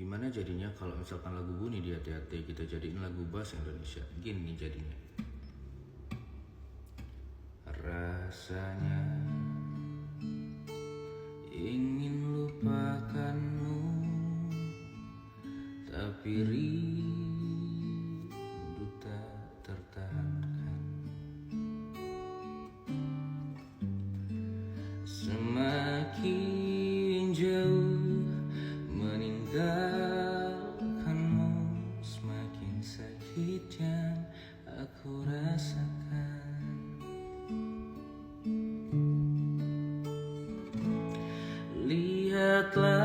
Gimana jadinya kalau misalkan lagu bunyi di hati-hati kita jadiin lagu bahasa Indonesia? Gini jadinya. Rasanya ingin lupakanmu, tapi rindu tak tertahankan. Semakin jauh meninggalkanmu, semakin sakit yang aku rasakan. Lihatlah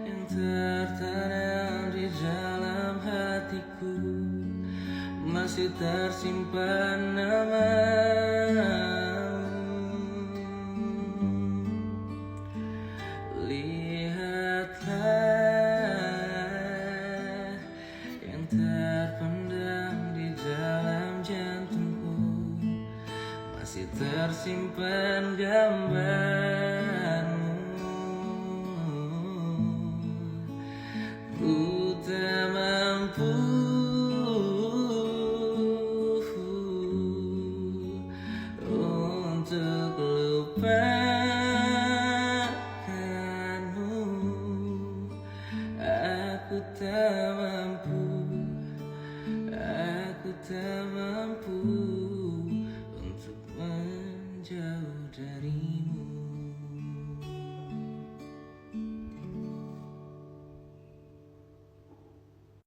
yang tertanam di dalam hatiku, masih tersimpan namamu. Lihatlah yang terpendam di dalam jantungku, masih tersimpan gambar